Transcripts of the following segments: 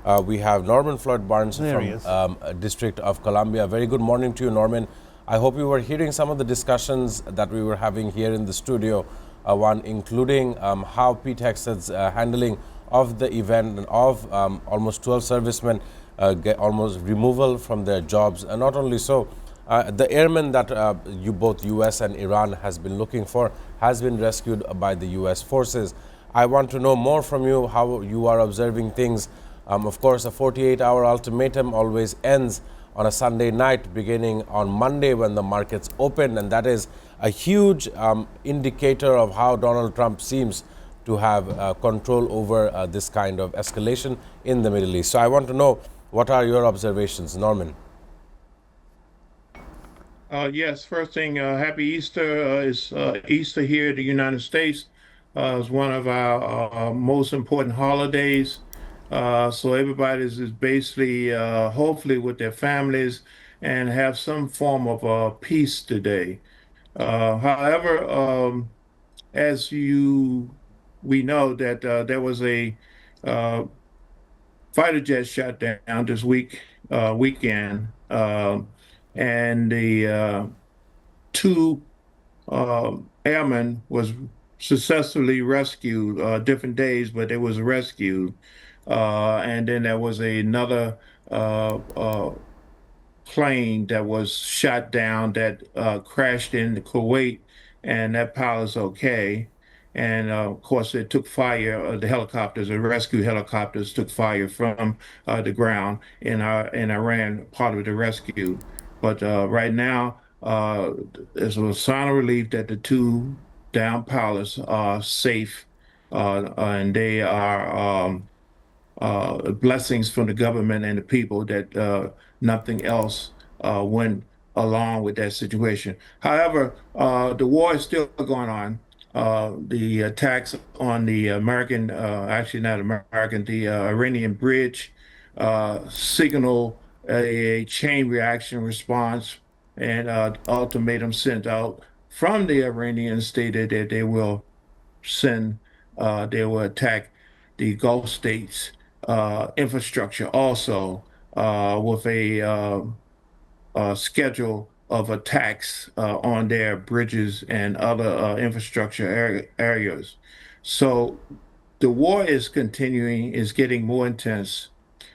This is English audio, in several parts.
We have Norman Floyd Barnes There from District of Columbia. Very good morning to you, Norman. I hope you were hearing some of the discussions that we were having here in the studio, one including how Pete Hegseth's handling of the event and of almost 12 servicemen get almost removal from their jobs. And not only so, the airmen that both U.S. and Iran has been looking for has been rescued by the U.S. forces. I want to know more from you, how you are observing things. Of course, a 48-hour ultimatum always ends on a Sunday night, beginning on Monday when the markets open, and that is a huge indicator of how Donald Trump seems to have control over this kind of escalation in the Middle East. So I want to know, what are your observations, Norman? Yes, first thing, happy Easter. Is Easter here in the United States is one of our most important holidays. So everybody is basically, hopefully, with their families and have some form of peace today. However, as we know that there was a uh, fighter jet shot down this weekend, and the two airmen was successfully rescued, different days, but they was rescued. And then there was another plane that was shot down that crashed in Kuwait, and that pilot's okay. And of course, it took fire. The helicopters, the rescue helicopters, took fire from the ground in Iran, part of the rescue. But right now, there's a sign of relief that the two down pilots are safe, and they are blessings from the government and the people that nothing else went along with that situation. However, the war is still going on. The attacks on the American, actually not American, the Iranian bridge signal a chain reaction response, and ultimatum sent out from the Iranians stated that they will attack the Gulf states infrastructure also, with a schedule of attacks on their bridges and other infrastructure areas. So the war is continuing, is getting more intense,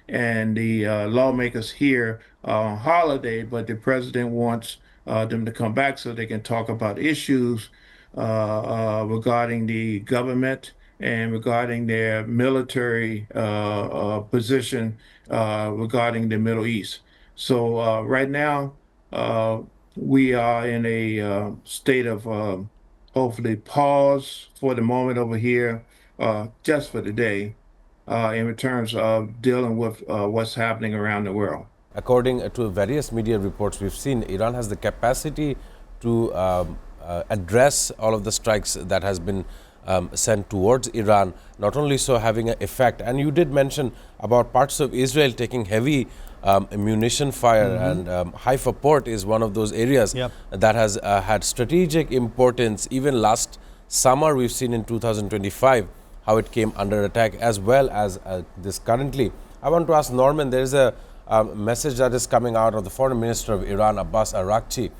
and the lawmakers here are on holiday, but the president wants them to come back so they can talk about issues regarding the government and regarding their military position regarding the Middle East. So right now, uh, we are in a state of hopefully pause for the moment over here, just for the day, in terms of dealing with what's happening around the world. According to various media reports we've seen, Iran has the capacity to address all of the strikes that has been sent towards Iran, not only so having an effect. And you did mention about parts of Israel taking heavy munition fire, and Haifa port is one of those areas that has had strategic importance. Even last summer, we've seen in 2025 how it came under attack, as well as this currently. I want to ask Norman, there is a message that is coming out of the Foreign Minister of Iran, Abbas Araghchi,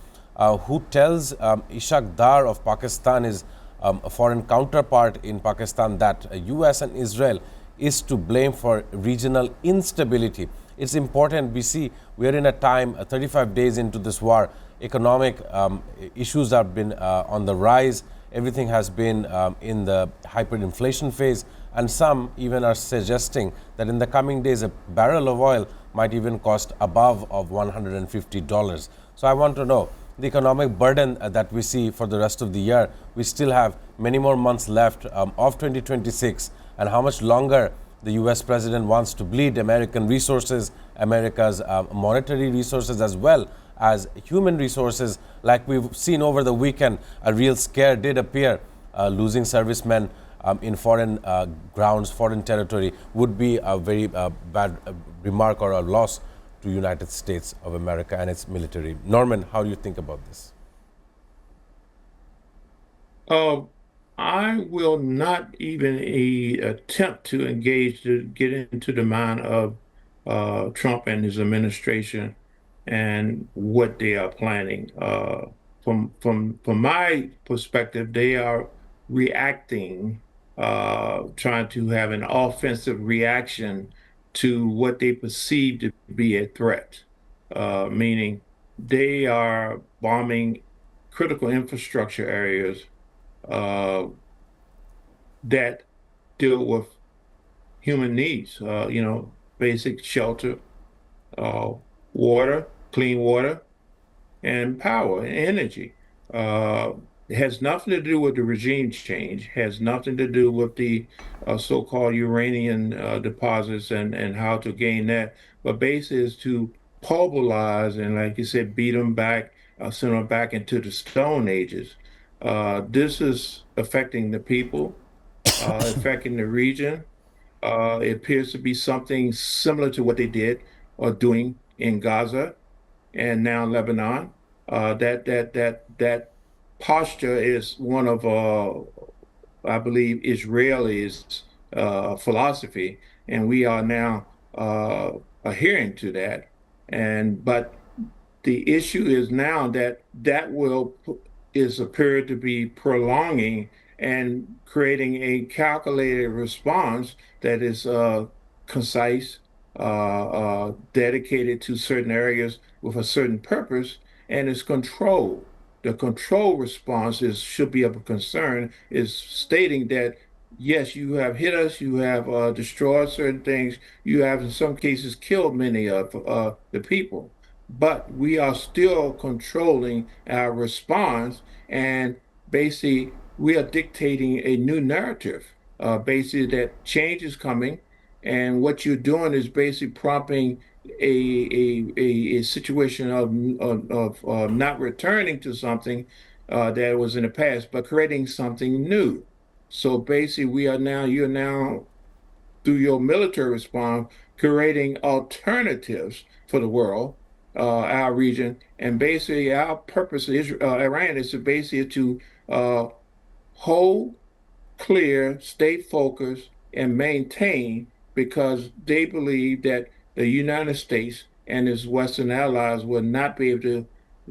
who tells Ishaq Dar of Pakistan, his a foreign counterpart in Pakistan, that US and Israel is to blame for regional instability. It's important. We see we are in a time, 35 days into this war, economic issues have been on the rise. Everything has been in the hyperinflation phase, and some even are suggesting that in the coming days a barrel of oil might even cost above of $150. So I want to know the economic burden that we see for the rest of the year. We still have many more months left of 2026, and how much longer the US president wants to bleed American resources, America's monetary resources, as well as human resources. Like we've seen over the weekend, a real scare did appear. Losing servicemen in foreign grounds, foreign territory, would be a very bad remark or a loss to United States of America and its military. Norman, how do you think about this? I will not even attempt to engage to get into the mind of Trump and his administration and what they are planning. From my perspective, they are reacting, trying to have an offensive reaction to what they perceive to be a threat, meaning they are bombing critical infrastructure areas uh, that deal with human needs, basic shelter, uh, water, clean water, and power and energy. Uh, it has nothing to do with the regime change, has nothing to do with the so-called uranium deposits and how to gain that, but basically is to pulverize and, like you said, beat them back, send them back into the Stone Ages. This is affecting the people, affecting the region. It appears to be something similar to what they did or doing in Gaza and now Lebanon. That posture is one of I believe Israelis' philosophy, and we are now adhering to that. And but the issue is now that is appeared to be prolonging and creating a calculated response that is concise, dedicated to certain areas with a certain purpose, and is controlled. The control response should be of a concern, is stating that yes, you have hit us, you have destroyed certain things, you have in some cases killed many of the people, but we are still controlling our response. And basically, we are dictating a new narrative, basically, that change is coming. And what you're doing is basically prompting a situation of not returning to something that was in the past, but creating something new. So basically, you're now through your military response, creating alternatives for the world, our region, and basically our purpose is Iran is to basically to uh, hold clear, stay focused, and maintain because they believe that the United States and its Western allies will not be able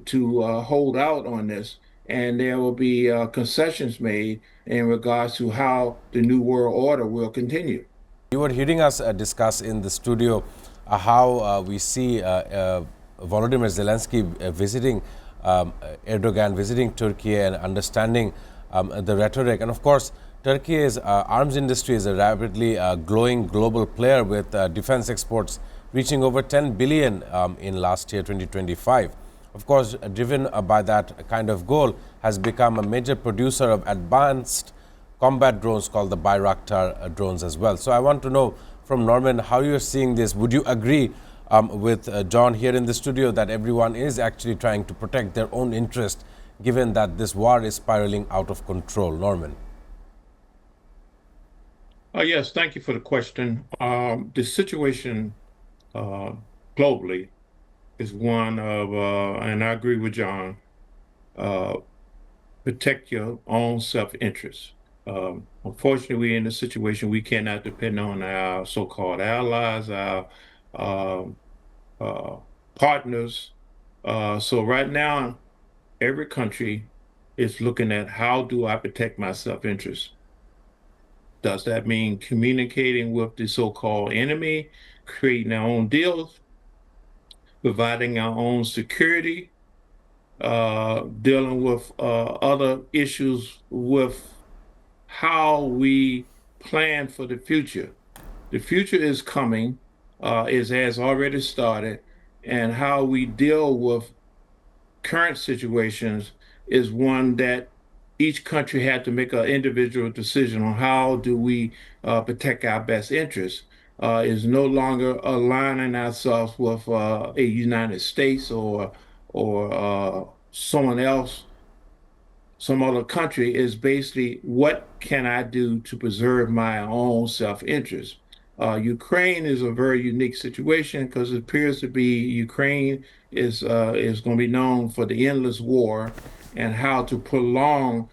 to hold out on this, and there will be concessions made in regards to how the New World Order will continue. You were hearing us discuss in the studio how we see Volodymyr Zelensky visiting Erdogan, visiting Turkey, and understanding the rhetoric. And of course, Turkey's arms industry is a rapidly growing global player with defense exports reaching over 10 billion in last year, 2025. Of course, driven by that kind of goal, has become a major producer of advanced combat drones called the Bayraktar drones as well. So I want to know from Norman how you're seeing this. Would you agree with John here in the studio that everyone is actually trying to protect their own interest given that this war is spiraling out of control? Norman. Yes, thank you for the question. The situation uh, globally is one of, and I agree with John, uh, protect your own self-interest. Unfortunately, we're in a situation we cannot depend on our so-called allies, our uh, uh, partners. So right now, every country is looking at how do I protect my self-interest? Does that mean communicating with the so-called enemy, creating our own deals, providing our own security, dealing with other issues with how we plan for the future? The future is coming, is has already started, and how we deal with current situations is one that each country had to make an individual decision on how do we protect our best interests. Is no longer aligning ourselves with a United States or someone else, some other country. Is basically what can I do to preserve my own self-interest. Ukraine is a very unique situation because it appears to be Ukraine is going to be known for the endless war and how to prolong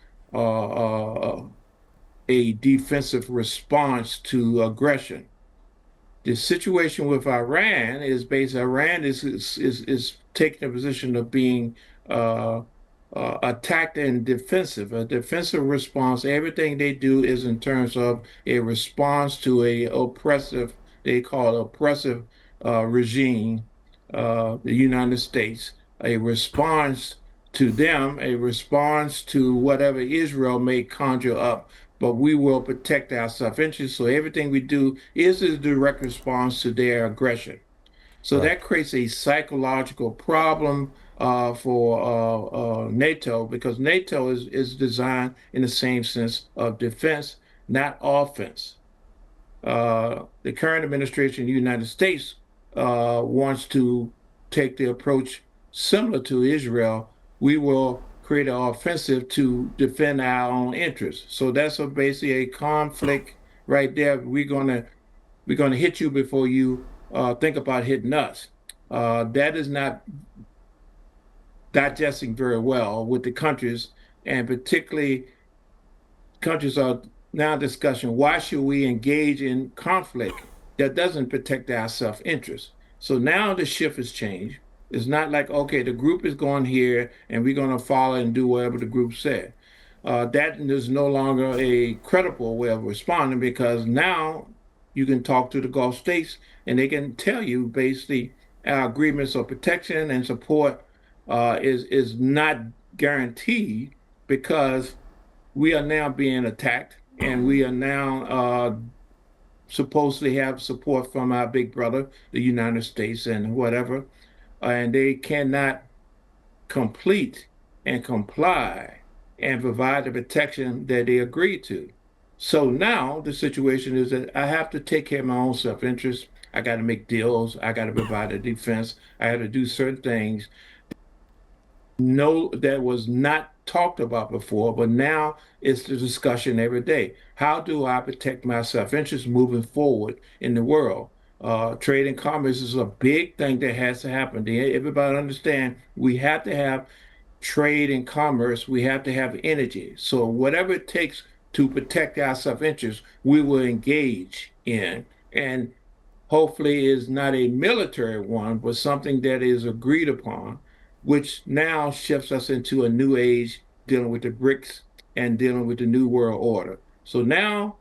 a defensive response to aggression. The situation with Iran is based. Iran is taking a position of being uh, attacked and defensive. A defensive response. Everything they do is in terms of a response to a oppressive. They call it oppressive regime, the United States. A response to them, a response to whatever Israel may conjure up, but we will protect our self-interest. So everything we do is a direct response to their aggression. So Right. that creates a psychological problem for NATO, because NATO is designed in the same sense of defense, not offense. The current administration in the United States wants to take the approach similar to Israel. We will create an offensive to defend our own interests. So that's basically a conflict right there. We're gonna hit you before you think about hitting us. That is not digesting very well with the countries, and particularly countries are now discussing why should we engage in conflict that doesn't protect our self-interest. So now the shift has changed. It's not like, okay, the group is going here and we're going to follow and do whatever the group said. That is no longer a credible way of responding, because now you can talk to the Gulf states and they can tell you basically our agreements of protection and support is not guaranteed, because we are now being attacked, and we are now supposedly have support from our big brother, the United States, and whatever, and they cannot complete and comply and provide the protection that they agreed to. So now the situation is that I have to take care of my own self-interest. I got to make deals. I got to provide a defense. I have to do certain things no that was not talked about before, but now it's the discussion every day. How do I protect my self-interest moving forward in the world? Trade and commerce is a big thing that has to happen. Everybody understand we have to have trade and commerce. We have to have energy. So whatever it takes to protect our self-interest, we will engage in. And hopefully is not a military one, but something that is agreed upon, which now shifts us into a new age dealing with the BRICS and dealing with the new world order. So now,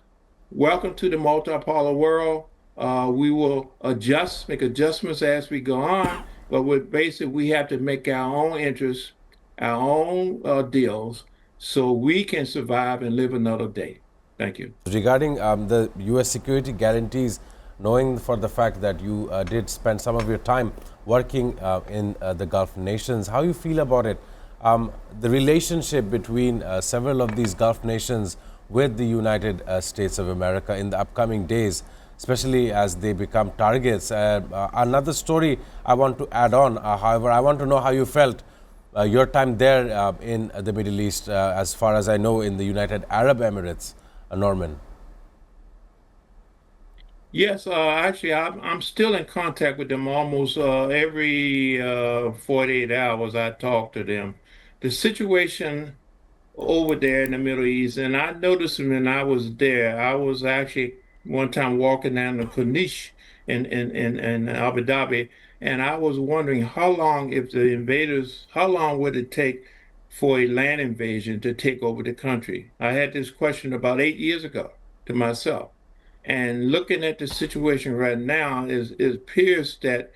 welcome to the multipolar world. We will adjust, make adjustments as we go on, but with basically we have to make our own interests, our own deals, so we can survive and live another day. Thank you. Regarding the U.S. security guarantees, knowing for the fact that you did spend some of your time working in the Gulf nations, how you feel about it? The relationship between several of these Gulf nations with the United States of America in the upcoming days, especially as they become targets. Another story I want to add on, however, I want to know how you felt your time there in the Middle East, as far as I know, in the United Arab Emirates, Norman. Yes, actually, I'm still in contact with them almost every 48 hours. I talk to them. The situation over there in the Middle East, and I noticed when I was there, I was actually one time walking down the Corniche in Abu Dhabi, and I was wondering how long, if the invaders, how long would it take for a land invasion to take over the country? I had this question about 8 years ago to myself. And looking at the situation right now, it appears that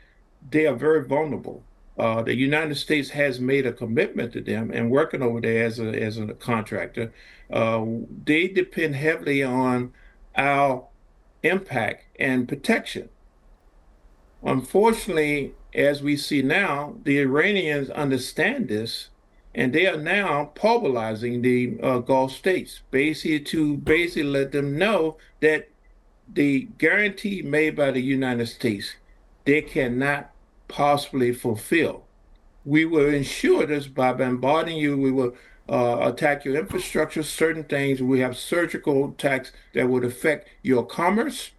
they are very vulnerable. The United States has made a commitment to them and working over there as a contractor. They depend heavily on our impact and protection. Unfortunately, as we see now, the Iranians understand this, and they are now pulverizing the Gulf states, basically let them know that the guarantee made by the United States, they cannot possibly fulfill. We will ensure this by bombarding you. We will attack your infrastructure, certain things. We have surgical attacks that would affect your commerce,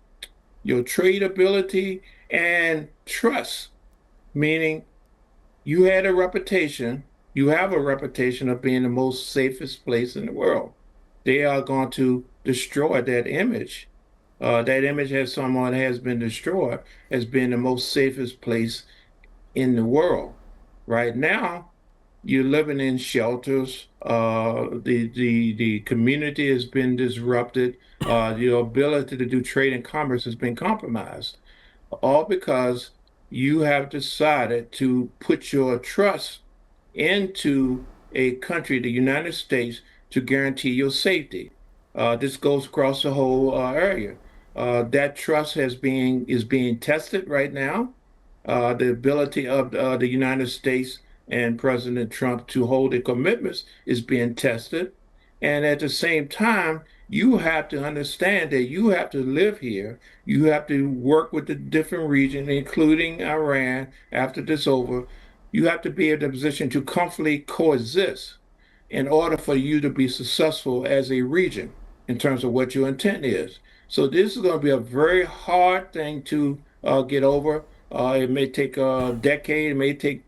your trade ability, and trust, meaning you had a reputation, you have a reputation of being the most safest place in the world. They are going to destroyed that image. That image as someone has been destroyed as being the most safest place in the world. Right now, you're living in shelters. The community has been disrupted. Your ability to do trade and commerce has been compromised, all because you have decided to put your trust into a country, the United States, to guarantee your safety. This goes across the whole area. That trust is being tested right now. The ability of the United States and President Trump to hold their commitments is being tested. And at the same time, you have to understand that you have to live here. You have to work with the different regions, including Iran, after this over. You have to be in a position to comfortably coexist in order for you to be successful as a region in terms of what your intent is. So this is going to be a very hard thing to get over. It may take a decade, it may take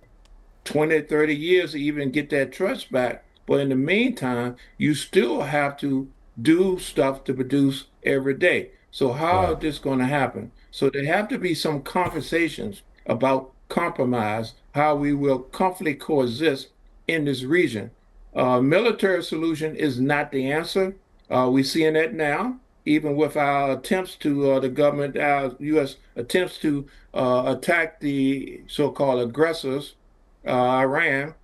20, 30 years to even get that trust back. But in the meantime, you still have to do stuff to produce every day. So how Right. is this going to happen? So there have to be some conversations about compromise, how we will comfortably coexist in this region. Military solution is not the answer. We're seeing that now, even with our attempts to the government, our U.S. attempts to attack the so-called aggressors, Iran.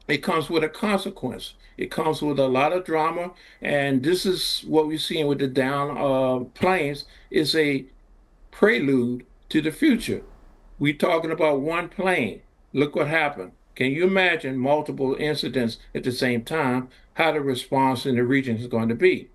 It comes with a consequence. It comes with a lot of drama, and this is what we're seeing with the down planes. Is a prelude to the future. We're talking about one plane. Look what happened. Can you imagine multiple incidents at the same time, how the response in the region is going to be?